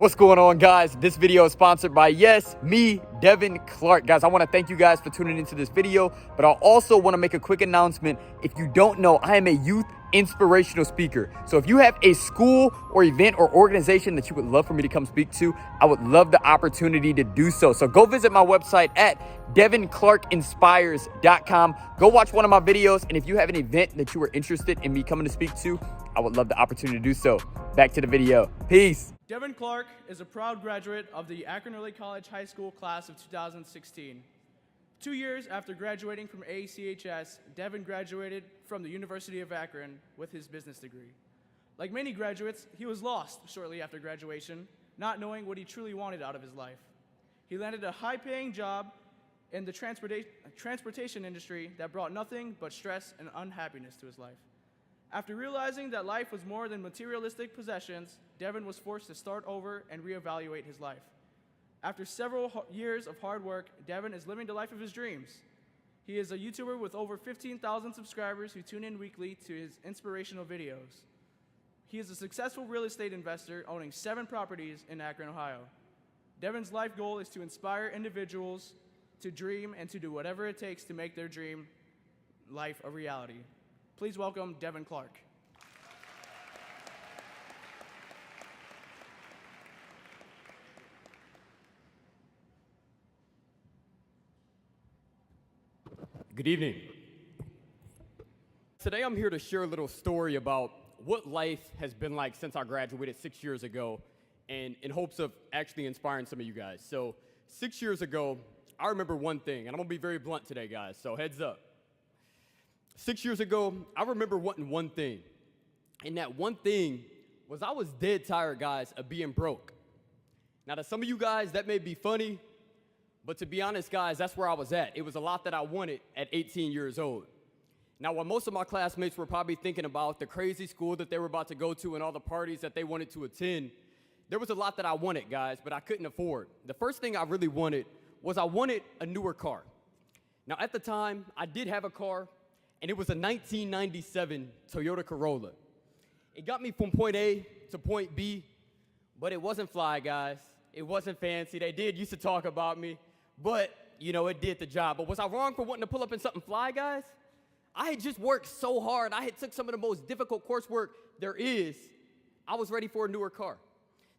What's going on, guys? This video is sponsored by, yes, me, Devin Clark. Guys, I want to thank you guys for tuning into this video, but I also want to make a quick announcement. If you don't know, I am a youth inspirational speaker. So if you have a school or event or organization that you would love for me to come speak to, I would love the opportunity to do so. So go visit my website at devinclarkinspires.com. Go watch one of my videos, and if you have an event that you are interested in me coming to speak to, I would love the opportunity to do so. Back to the video. Peace. Devin Clark is a proud graduate of the Akron Early College High School class of 2016. 2 years after graduating from ACHS, Devin graduated from the University of Akron with his business degree. Like many graduates, he was lost shortly after graduation, not knowing what he truly wanted out of his life. He landed a high-paying job in the transportation industry that brought nothing but stress and unhappiness to his life. After realizing that life was more than materialistic possessions, Devin was forced to start over and reevaluate his life. After several years of hard work, Devin is living the life of his dreams. He is a YouTuber with over 15,000 subscribers who tune in weekly to his inspirational videos. He is a successful real estate investor owning 7 properties in Akron, Ohio. Devin's life goal is to inspire individuals to dream and to do whatever it takes to make their dream life a reality. Please welcome Devin Clark. Good evening. Today I'm here to share a little story about what life has been like since I graduated 6 years ago, and in hopes of actually inspiring some of you guys. So 6 years ago, I remember one thing, and I'm gonna be very blunt today, guys, so heads up. 6 years ago, I remember wanting one thing, and that one thing was I was dead tired, guys, of being broke. Now, to some of you guys, that may be funny, but to be honest, guys, that's where I was at. It was a lot that I wanted at 18 years old. Now, while most of my classmates were probably thinking about the crazy school that they were about to go to and all the parties that they wanted to attend, there was a lot that I wanted, guys, but I couldn't afford. The first thing I really wanted was I wanted a newer car. Now, at the time, I did have a car, and it was a 1997 Toyota Corolla. It got me from point A to point B, but it wasn't fly, guys. It wasn't fancy. They did used to talk about me, but, you know, it did the job. But was I wrong for wanting to pull up in something fly, guys? I had just worked so hard. I had took some of the most difficult coursework there is. I was ready for a newer car.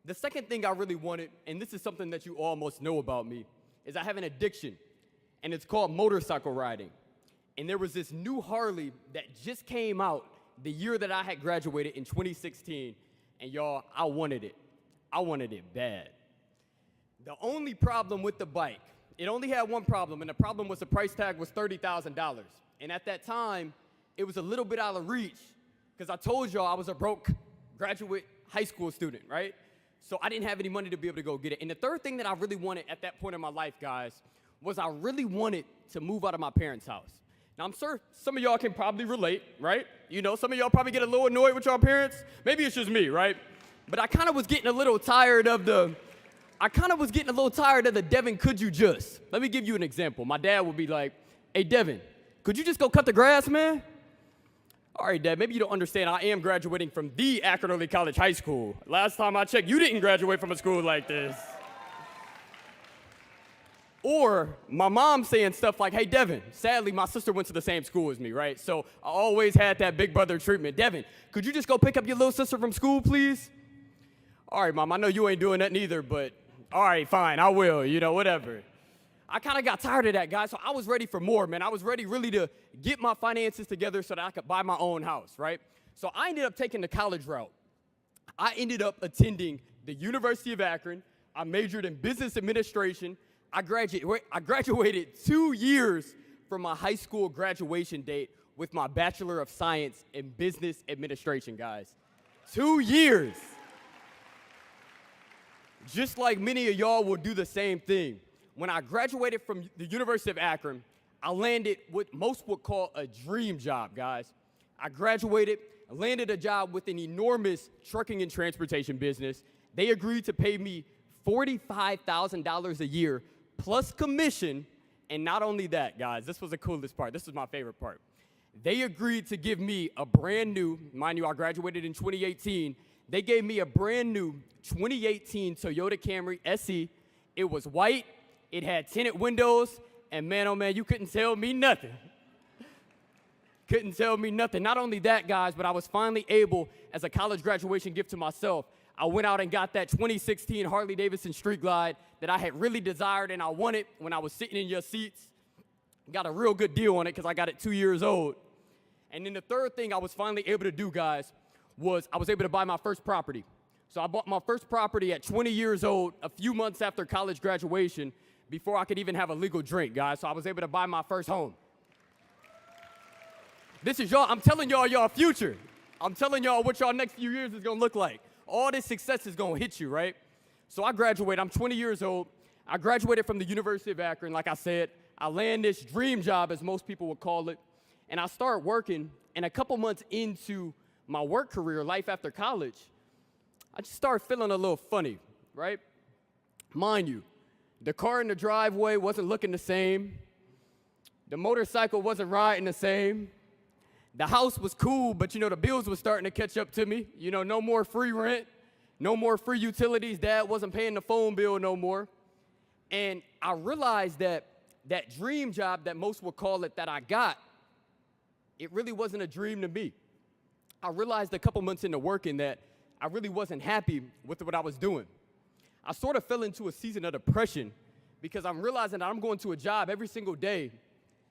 The second thing I really wanted, and this is something that you all must know about me, is I have an addiction, and it's called motorcycle riding. And there was this new Harley that just came out the year that I had graduated in 2016. And y'all, I wanted it. I wanted it bad. The only problem with the bike, it only had one problem, and the problem was the price tag was $30,000. And at that time, it was a little bit out of reach, because I told y'all I was a broke graduate high school student, right? So I didn't have any money to be able to go get it. And the third thing that I really wanted at that point in my life, guys, was I really wanted to move out of my parents' house. Now, I'm sure some of y'all can probably relate, right? You know, some of y'all probably get a little annoyed with your parents. Maybe it's just me, right? But I kind of was getting a little tired of the Devin, could you just? Let me give you an example. My dad would be like, hey, Devin, could you just go cut the grass, man? All right, Dad, maybe you don't understand. I am graduating from the Akron Early College High School. Last time I checked, you didn't graduate from a school like this. Or my mom saying stuff like, hey, Devin, sadly, my sister went to the same school as me, right? So I always had that big brother treatment. Devin, could you just go pick up your little sister from school, please? All right, Mom, I know you ain't doing that neither, but all right, fine, I will, you know, whatever. I kind of got tired of that, guys, so I was ready for more, man. I was ready really to get my finances together so that I could buy my own house, right? So I ended up taking the college route. I ended up attending the University of Akron. I majored in business administration. I graduated 2 years from my high school graduation date with my Bachelor of Science in Business Administration, guys. 2 years. Just like many of y'all will do the same thing. When I graduated from the University of Akron, I landed what most would call a dream job, guys. I graduated, landed a job with an enormous trucking and transportation business. They agreed to pay me $45,000 a year plus commission, and not only that, guys, this was the coolest part. This was my favorite part. They agreed to give me a brand new, mind you, I graduated in 2018. They gave me a brand new 2018 Toyota Camry SE. It was white, it had tinted windows, and man, oh man, you couldn't tell me nothing. Couldn't tell me nothing. Not only that, guys, but I was finally able, as a college graduation gift to myself, I went out and got that 2016 Harley-Davidson Street Glide that I had really desired and I wanted when I was sitting in your seats. Got a real good deal on it because I got it 2 years old. And then the third thing I was finally able to do, guys, was I was able to buy my first property. So I bought my first property at 20 years old, a few months after college graduation, before I could even have a legal drink, guys. So I was able to buy my first home. This is y'all, I'm telling y'all future. I'm telling y'all what y'all next few years is gonna look like. All this success is gonna hit you, right? So I graduated, I'm 20 years old. I graduated from the University of Akron, like I said. I land this dream job, as most people would call it, and I start working, and a couple months into my work career, life after college, I just started feeling a little funny, right? Mind you, the car in the driveway wasn't looking the same. The motorcycle wasn't riding the same. The house was cool, but, the bills were starting to catch up to me. No more free rent, no more free utilities. Dad wasn't paying the phone bill no more. And I realized that that dream job that most would call it that I got, it really wasn't a dream to me. I realized a couple months into working that I really wasn't happy with what I was doing. I sort of fell into a season of depression because I'm realizing that I'm going to a job every single day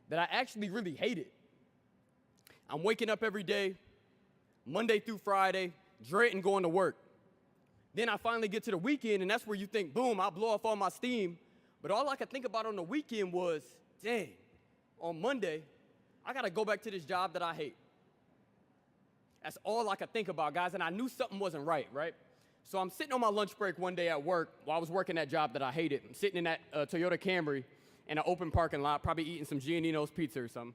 that I actually really hated. I'm waking up every day, Monday through Friday, dreading going to work. Then I finally get to the weekend, and that's where you think, boom, I'll blow off all my steam. But all I could think about on the weekend was, dang, on Monday, I got to go back to this job that I hate. That's all I could think about, guys, and I knew something wasn't right? So I'm sitting on my lunch break one day at work while I was working that job that I hated. I'm sitting in that Toyota Camry in an open parking lot, probably eating some Giannino's pizza or something.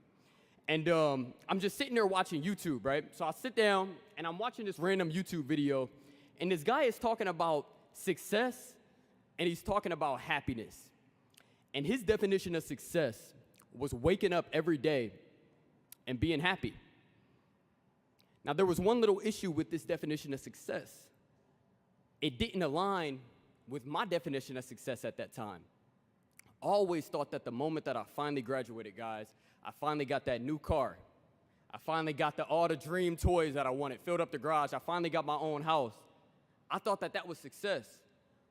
And I'm just sitting there watching YouTube, right? So I sit down, and I'm watching this random YouTube video, and this guy is talking about success, and he's talking about happiness. And his definition of success was waking up every day and being happy. Now, there was one little issue with this definition of success. It didn't align with my definition of success at that time. I always thought that the moment that I finally graduated, guys, I finally got that new car. I finally got all the dream toys that I wanted, filled up the garage. I finally got my own house. I thought that that was success.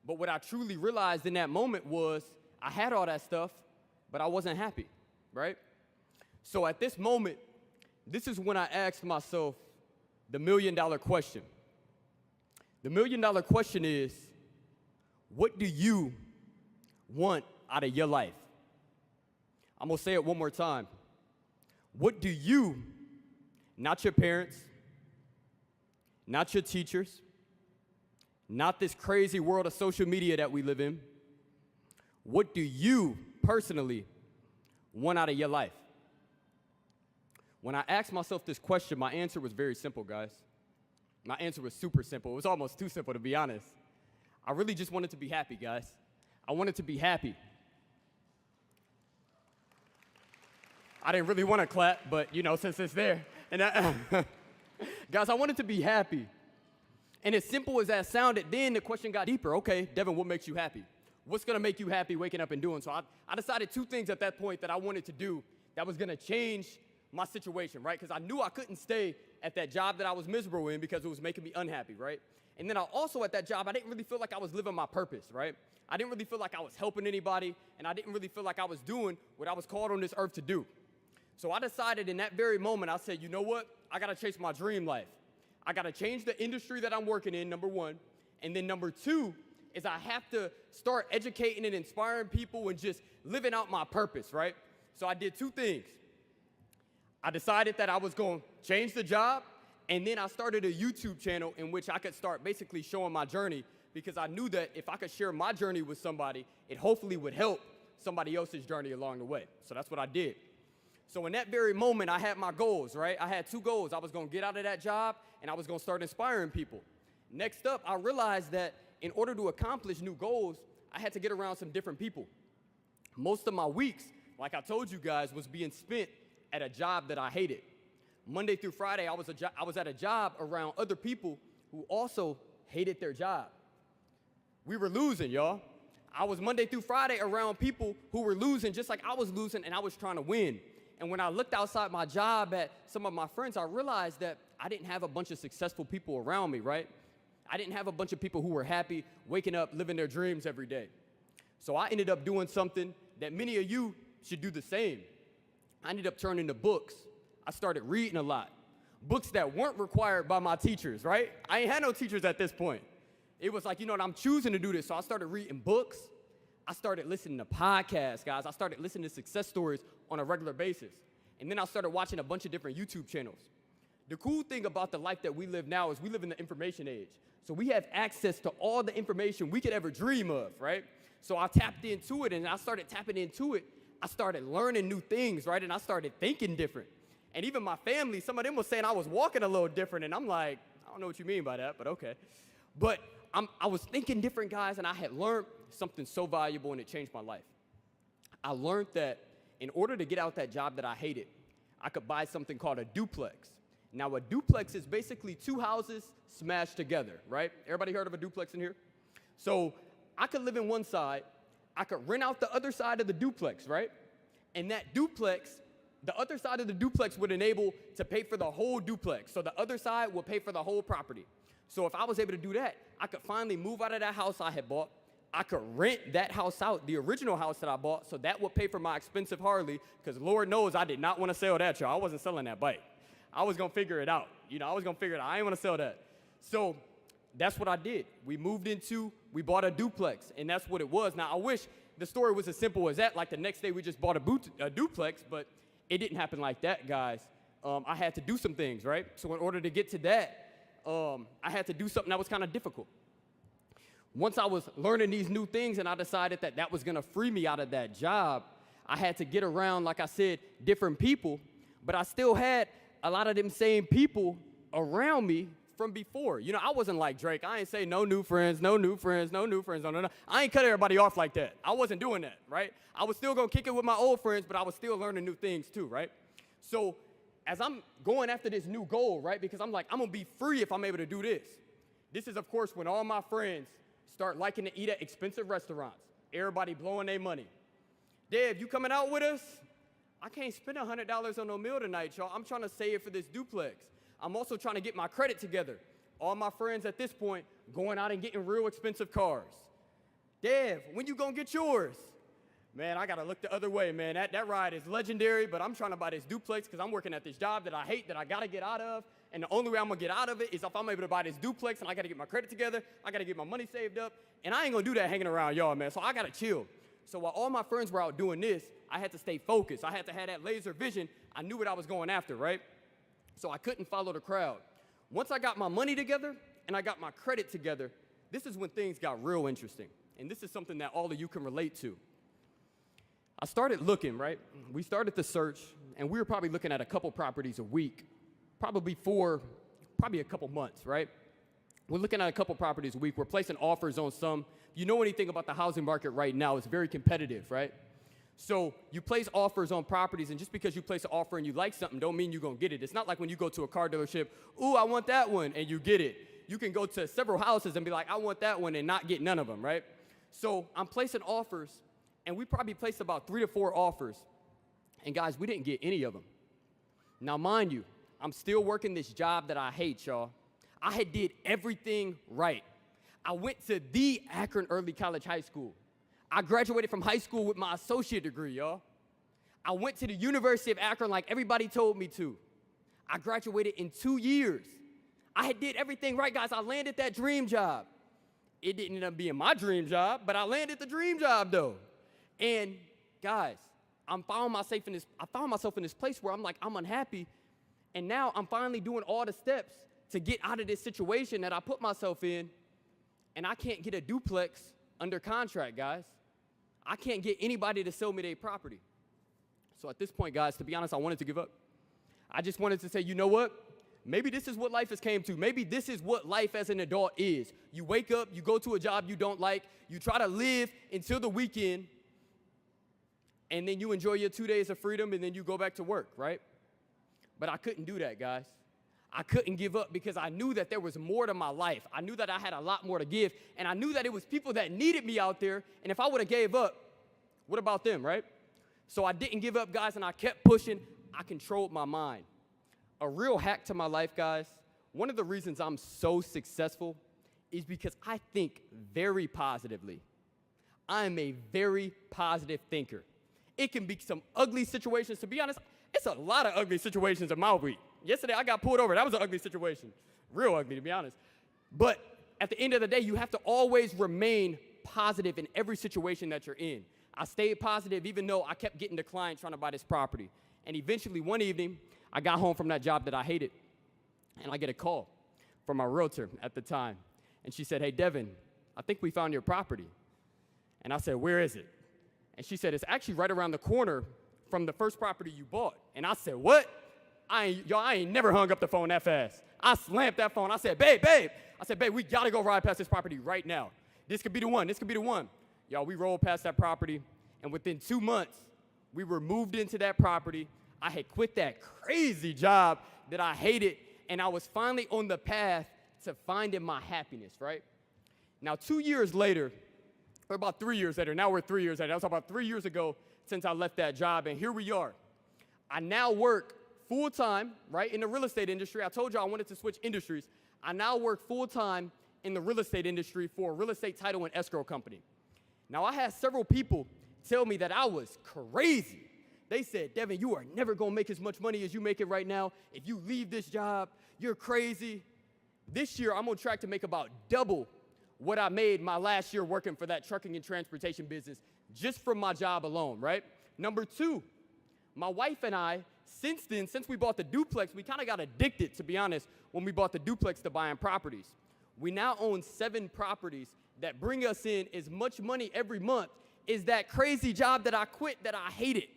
But what I truly realized in that moment was I had all that stuff, but I wasn't happy, right? So at this moment, this is when I asked myself the $1 million question. The $1 million question is, what do you want out of your life? I'm going to say it one more time. What do you, not your parents, not your teachers, not this crazy world of social media that we live in, what do you personally want out of your life? When I asked myself this question, my answer was very simple, guys. My answer was super simple. It was almost too simple, to be honest. I really just wanted to be happy, guys. I wanted to be happy. I didn't really want to clap, but, since it's there. And guys, I wanted to be happy. And as simple as that sounded, then the question got deeper. Okay, Devin, what makes you happy? What's going to make you happy waking up and doing? So I decided two things at that point that I wanted to do that was going to change my situation, right? Because I knew I couldn't stay at that job that I was miserable in because it was making me unhappy, right? And then I also, at that job, I didn't really feel like I was living my purpose, right? I didn't really feel like I was helping anybody, and I didn't really feel like I was doing what I was called on this earth to do. So I decided in that very moment, I said, you know what? I got to chase my dream life. I got to change the industry that I'm working in, number one. And then number two is I have to start educating and inspiring people and just living out my purpose, right? So I did two things. I decided that I was going to change the job, and then I started a YouTube channel in which I could start basically showing my journey because I knew that if I could share my journey with somebody, it hopefully would help somebody else's journey along the way. So that's what I did. So in that very moment, I had my goals, right? I had two goals. I was going to get out of that job, and I was going to start inspiring people. Next up, I realized that in order to accomplish new goals, I had to get around some different people. Most of my weeks, like I told you guys, was being spent at a job that I hated. Monday through Friday, I was at a job around other people who also hated their job. We were losing, y'all. I was Monday through Friday around people who were losing just like I was losing, and I was trying to win. And when I looked outside my job at some of my friends, I realized that I didn't have a bunch of successful people around me, right? I didn't have a bunch of people who were happy, waking up, living their dreams every day. So I ended up doing something that many of you should do the same. I ended up turning to books. I started reading a lot. Books that weren't required by my teachers, right? I ain't had no teachers at this point. It was like, you know what, I'm choosing to do this. So I started reading books. I started listening to podcasts, guys. I started listening to success stories on a regular basis. And then I started watching a bunch of different YouTube channels. The cool thing about the life that we live now is we live in the information age. So we have access to all the information we could ever dream of, right? So I tapped into it, and I started tapping into it. I started learning new things, right? And I started thinking different. And even my family, some of them was saying I was walking a little different, and I'm like, I don't know what you mean by that, but okay. But I was thinking different, guys, and I had learned something so valuable, and it changed my life. I learned that in order to get out that job that I hated, I could buy something called a duplex. Now, a duplex is basically two houses smashed together, right? Everybody heard of a duplex in here? So I could live in one side. I could rent out the other side of the duplex, right? And that duplex, the other side of the duplex would enable to pay for the whole duplex. So the other side would pay for the whole property. So if I was able to do that, I could finally move out of that house I had bought. I could rent that house out, the original house that I bought, so that would pay for my expensive Harley, because Lord knows I did not want to sell that, y'all. I wasn't selling that bike. I was going to figure it out. You know, I was going to figure it out. I didn't want to sell that. So that's what I did. We bought a duplex, and that's what it was. Now, I wish the story was as simple as that, like the next day we just bought a duplex, but it didn't happen like that, guys. I had to do some things, right? So in order to get to that, I had to do something that was kind of difficult. Once I was learning these new things and I decided that that was going to free me out of that job, I had to get around, like I said, different people, but I still had a lot of them same people around me from before. You know, I wasn't like Drake. I ain't say no new friends, no new friends, no new friends, no. I ain't cut everybody off like that. I wasn't doing that, right? I was still going to kick it with my old friends, but I was still learning new things too, right? So as I'm going after this new goal, right, because I'm like, I'm going to be free if I'm able to do this. This is, of course, when all my friends start liking to eat at expensive restaurants. Everybody blowing their money. Dev, you coming out with us? I can't spend $100 on no meal tonight, y'all. I'm trying to save for this duplex. I'm also trying to get my credit together. All my friends at this point going out and getting real expensive cars. Dev, when you gonna get yours? Man, I gotta look the other way, man. That ride is legendary, but I'm trying to buy this duplex because I'm working at this job that I hate, that I gotta get out of. And the only way I'm gonna get out of it is if I'm able to buy this duplex, and I gotta get my credit together, I gotta get my money saved up, and I ain't gonna do that hanging around y'all, man. So I gotta chill. So while all my friends were out doing this, I had to stay focused. I had to have that laser vision. I knew what I was going after, right? So I couldn't follow the crowd. Once I got my money together and I got my credit together, this is when things got real interesting. And this is something that all of you can relate to. I started looking, right? We started the search, and we were probably looking at a couple properties a week, probably a couple months, right? We're looking at a couple properties a week. We're placing offers on some. If you know anything about the housing market right now, it's very competitive, right? So you place offers on properties, and just because you place an offer and you like something don't mean you're going to get it. It's not like when you go to a car dealership, ooh, I want that one, and you get it. You can go to several houses and be like, I want that one, and not get none of them, right? So I'm placing offers, and we probably placed about 3 to 4 offers. And guys, we didn't get any of them. Now, mind you, I'm still working this job that I hate, y'all. I had did everything right. I went to the Akron Early College High School. I graduated from high school with my associate degree, y'all. I went to the University of Akron like everybody told me to. I graduated in 2 years. I had did everything right, guys. I landed that dream job. It didn't end up being my dream job, but I landed the dream job, though. And, guys, I found myself in this place where I'm like, I'm unhappy, and now I'm finally doing all the steps to get out of this situation that I put myself in, and I can't get a duplex under contract, guys. I can't get anybody to sell me their property. So at this point, guys, to be honest, I wanted to give up. I just wanted to say, you know what? Maybe this is what life has came to. Maybe this is what life as an adult is. You wake up, you go to a job you don't like, you try to live until the weekend, and then you enjoy your 2 days of freedom, and then you go back to work, right? But I couldn't do that, guys. I couldn't give up because I knew that there was more to my life. I knew that I had a lot more to give, and I knew that it was people that needed me out there, and if I would have gave up, what about them, right? So I didn't give up, guys, and I kept pushing. I controlled my mind. A real hack to my life, guys, one of the reasons I'm so successful is because I think very positively. I am a very positive thinker. It can be some ugly situations. To be honest, it's a lot of ugly situations in my week. Yesterday, I got pulled over. That was an ugly situation. Real ugly, to be honest. But at the end of the day, you have to always remain positive in every situation that you're in. I stayed positive even though I kept getting declined trying to buy this property. And eventually, one evening, I got home from that job that I hated, and I get a call from my realtor at the time. And she said, "Hey, Devin, I think we found your property." And I said, "Where is it?" And she said, "It's actually right around the corner from the first property you bought." And I said, "What?" I ain't never hung up the phone that fast. I slammed that phone. I said, babe. I said, "Babe, we gotta go ride past this property right now. This could be the one. This could be the one." Y'all, we rolled past that property, and within 2 months, we were moved into that property. I had quit that crazy job that I hated, and I was finally on the path to finding my happiness, right? Now, 2 years later, or about 3 years later, now we're 3 years later. That was about 3 years ago since I left that job, and here we are. I now work full-time, right, in the real estate industry. I told you I wanted to switch industries. I now work full-time in the real estate industry for a real estate title and escrow company. Now, I had several people tell me that I was crazy. They said, "Devin, you are never going to make as much money as you make it right now. If you leave this job, you're crazy." This year, I'm on track to make about double what I made my last year working for that trucking and transportation business just from my job alone, right? Number two, my wife and I, since we bought the duplex, we kind of got addicted, to be honest, when we bought the duplex to buying properties. We now own 7 properties that bring us in as much money every month as that crazy job that I quit that I hated.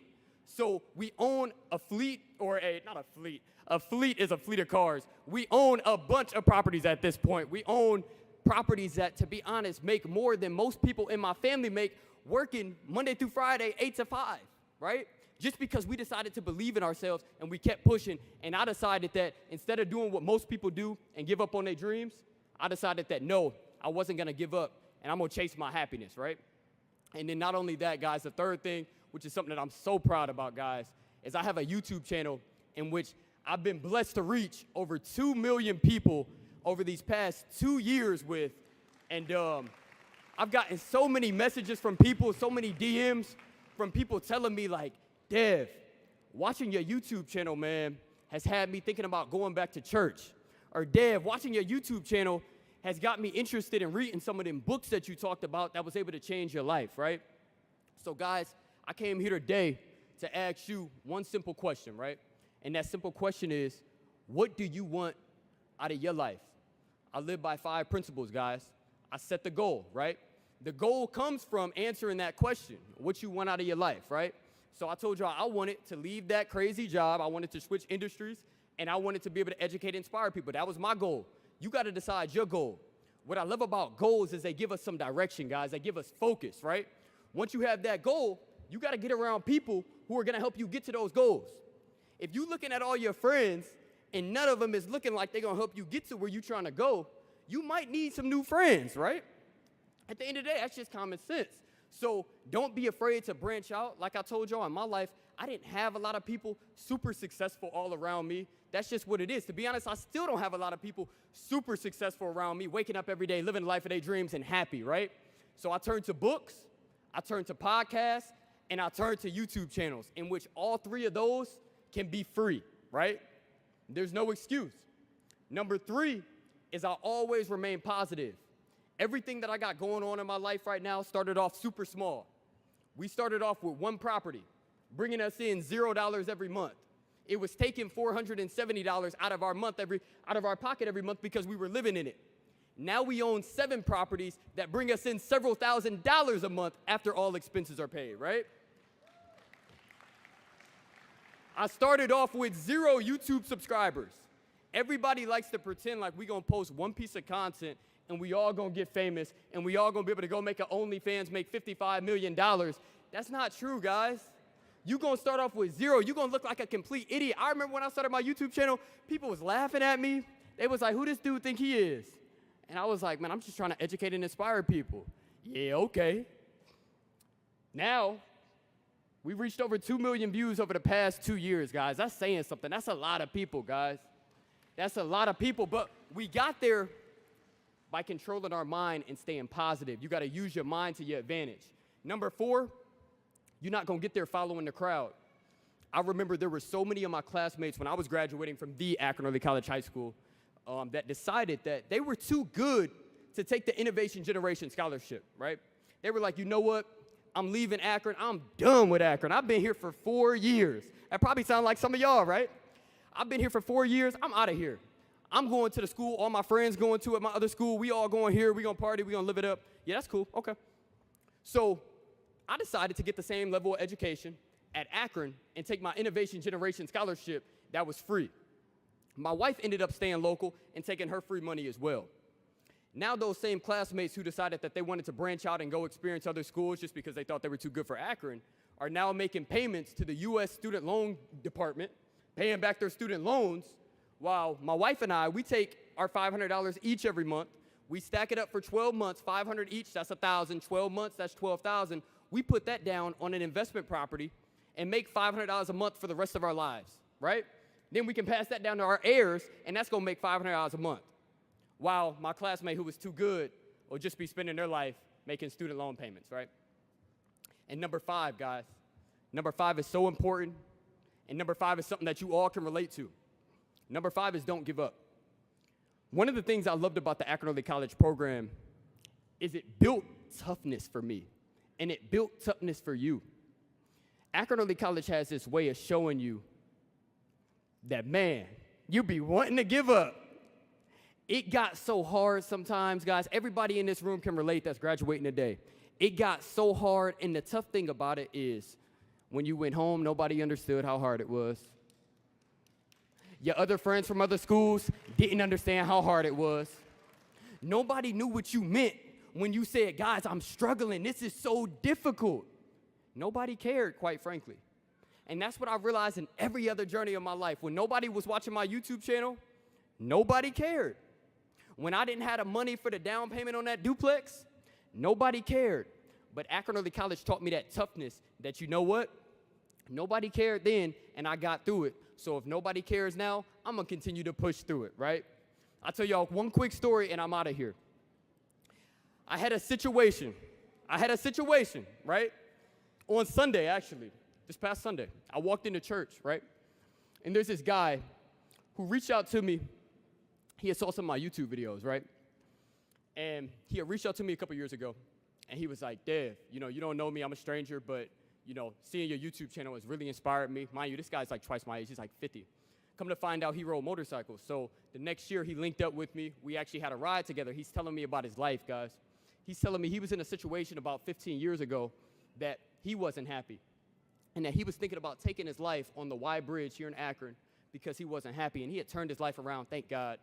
So we own a fleet, a fleet is a fleet of cars. We own a bunch of properties at this point. We own properties that, to be honest, make more than most people in my family make working Monday through Friday, 8 to 5, right? Just because we decided to believe in ourselves and we kept pushing, and I decided that instead of doing what most people do and give up on their dreams, I decided that no, I wasn't gonna give up, and I'm gonna chase my happiness, right? And then not only that, guys, the third thing, which is something that I'm so proud about, guys, is I have a YouTube channel in which I've been blessed to reach over 2 million people over these past 2 years with, and I've gotten so many messages from people, so many DMs from people telling me like, "Dev, watching your YouTube channel, man, has had me thinking about going back to church." Or, "Dev, watching your YouTube channel has got me interested in reading some of them books that you talked about that was able to change your life," right? So, guys, I came here today to ask you one simple question, right? And that simple question is, what do you want out of your life? I live by 5 principles, guys. I set the goal, right? The goal comes from answering that question, what you want out of your life, right? So I told y'all I wanted to leave that crazy job. I wanted to switch industries, and I wanted to be able to educate and inspire people. That was my goal. You got to decide your goal. What I love about goals is they give us some direction, guys. They give us focus, right? Once you have that goal, you got to get around people who are going to help you get to those goals. If you're looking at all your friends and none of them is looking like they're going to help you get to where you're trying to go, you might need some new friends, right? At the end of the day, that's just common sense. So don't be afraid to branch out. Like I told y'all, in my life, I didn't have a lot of people super successful all around me. That's just what it is. To be honest, I still don't have a lot of people super successful around me, waking up every day, living the life of their dreams and happy, right? So I turned to books, I turned to podcasts, and I turned to YouTube channels, in which all 3 of those can be free, right? There's no excuse. Number 3 is I always remain positive. Everything that I got going on in my life right now started off super small. We started off with 1 property, bringing us in $0 every month. It was taking $470 out of our pocket every month because we were living in it. Now we own 7 properties that bring us in several $1,000s a month after all expenses are paid, right? I started off with 0 YouTube subscribers. Everybody likes to pretend like we're gonna post 1 piece of content and we all gonna get famous and we all gonna be able to go make an OnlyFans, make $55 million. That's not true, guys. You gonna start off with 0. You gonna look like a complete idiot. I remember when I started my YouTube channel, people was laughing at me. They was like, who this dude think he is? And I was like, man, I'm just trying to educate and inspire people. Yeah, okay. Now, we reached over 2 million views over the past 2 years, guys. That's saying something. That's a lot of people, guys. That's a lot of people, but we got there by controlling our mind and staying positive. You gotta use your mind to your advantage. Number 4, you're not gonna get there following the crowd. I remember there were so many of my classmates when I was graduating from the Akron Early College High School that decided that they were too good to take the Innovation Generation Scholarship, right? They were like, you know what? I'm leaving Akron. I'm done with Akron. I've been here for 4 years. That probably sounds like some of y'all, right? I've been here for 4 years. I'm out of here. I'm going to the school. All my friends going to at my other school. We all going here. We gonna party. We gonna live it up. Yeah, that's cool. Okay. So I decided to get the same level of education at Akron and take my Innovation Generation Scholarship that was free. My wife ended up staying local and taking her free money as well. Now those same classmates who decided that they wanted to branch out and go experience other schools just because they thought they were too good for Akron are now making payments to the U.S. Student Loan Department, paying back their student loans, while my wife and I, we take our $500 each every month. We stack it up for 12 months, $500 each, that's $1,000. 12 months, that's $12,000. We put that down on an investment property and make $500 a month for the rest of our lives, right? Then we can pass that down to our heirs, and that's gonna make $500 a month. While my classmate who was too good will just be spending their life making student loan payments, right? And number 5, guys, number 5 is so important, and number 5 is something that you all can relate to. Number 5 is don't give up. One of the things I loved about the Akron Early College program is it built toughness for me, and it built toughness for you. Akron Early College has this way of showing you that, man, you be wanting to give up. It got so hard sometimes, guys. Everybody in this room can relate that's graduating today. It got so hard, and the tough thing about it is when you went home, nobody understood how hard it was. Your other friends from other schools didn't understand how hard it was. Nobody knew what you meant when you said, guys, I'm struggling. This is so difficult. Nobody cared, quite frankly. And that's what I realized in every other journey of my life. When nobody was watching my YouTube channel, nobody cared. When I didn't have the money for the down payment on that duplex, nobody cared. But Akron Early College taught me that toughness, that you know what? Nobody cared then, and I got through it. So if nobody cares now, I'm going to continue to push through it, right? I'll tell y'all one quick story, and I'm out of here. I had a situation, right? On Sunday, actually, this past Sunday. I walked into church, right? And there's this guy who reached out to me. He had saw some of my YouTube videos, right? And he had reached out to me a couple years ago, and he was like, Dev, you don't know me, I'm a stranger, but, seeing your YouTube channel has really inspired me. Mind you, this guy's like twice my age, he's like 50. Come to find out, he rode motorcycles. So the next year, he linked up with me. We actually had a ride together. He's telling me about his life, guys. He's telling me he was in a situation about 15 years ago that he wasn't happy, and that he was thinking about taking his life on the Y Bridge here in Akron because he wasn't happy, and he had turned his life around, thank God.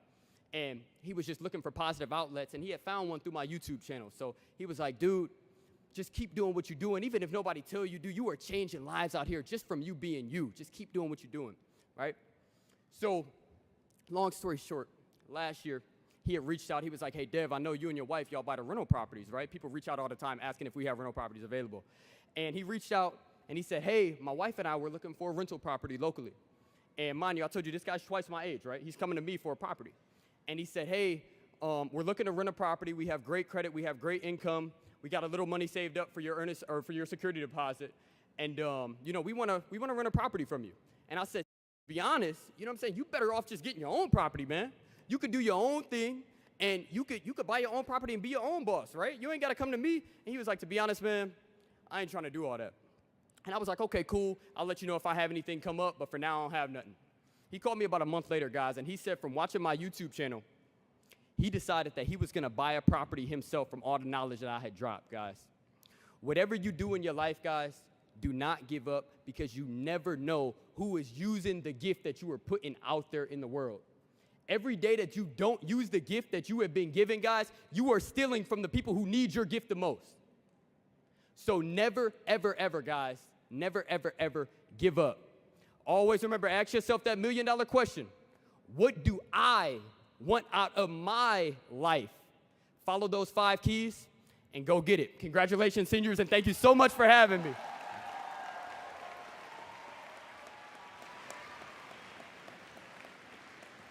And he was just looking for positive outlets, and he had found one through my YouTube channel. So he was like, dude, just keep doing what you're doing. Even if nobody tell you, you are changing lives out here just from you being you. Just keep doing what you're doing, right? So long story short, last year, he had reached out. He was like, hey, Dev, I know you and your wife, y'all buy the rental properties, right? People reach out all the time asking if we have rental properties available. And he reached out, and he said, hey, my wife and I were looking for a rental property locally. And mind you, I told you, this guy's twice my age, right? He's coming to me for a property. And he said, hey, we're looking to rent a property. We have great credit. We have great income. We got a little money saved up for your earnest or for your security deposit. And, we want to rent a property from you. And I said, to be honest, you know what I'm saying? You better off just getting your own property, man. You could do your own thing, and you could buy your own property and be your own boss, right? You ain't got to come to me. And he was like, to be honest, man, I ain't trying to do all that. And I was like, okay, cool. I'll let you know if I have anything come up, but for now, I don't have nothing. He called me about a month later, guys, and he said from watching my YouTube channel, he decided that he was going to buy a property himself from all the knowledge that I had dropped, guys. Whatever you do in your life, guys, do not give up, because you never know who is using the gift that you are putting out there in the world. Every day that you don't use the gift that you have been given, guys, you are stealing from the people who need your gift the most. So never, ever, ever, guys, never, ever, ever give up. Always remember, ask yourself that $1 million question. What do I want out of my life? Follow those 5 keys and go get it. Congratulations, seniors, and thank you so much for having me.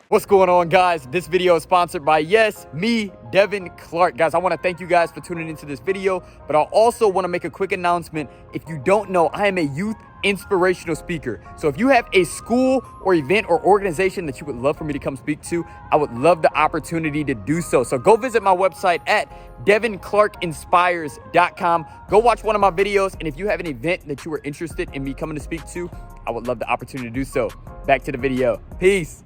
What's going on, guys? This video is sponsored by, yes, me, Devin Clark. Guys, I want to thank you guys for tuning into this video, but I also want to make a quick announcement. If you don't know, I am a youth inspirational speaker. So if you have a school or event or organization that you would love for me to come speak to, I would love the opportunity to do so. So go visit my website at devinclarkinspires.com. Go watch one of my videos, and if you have an event that you are interested in me coming to speak to, I would love the opportunity to do so. Back to the video. Peace.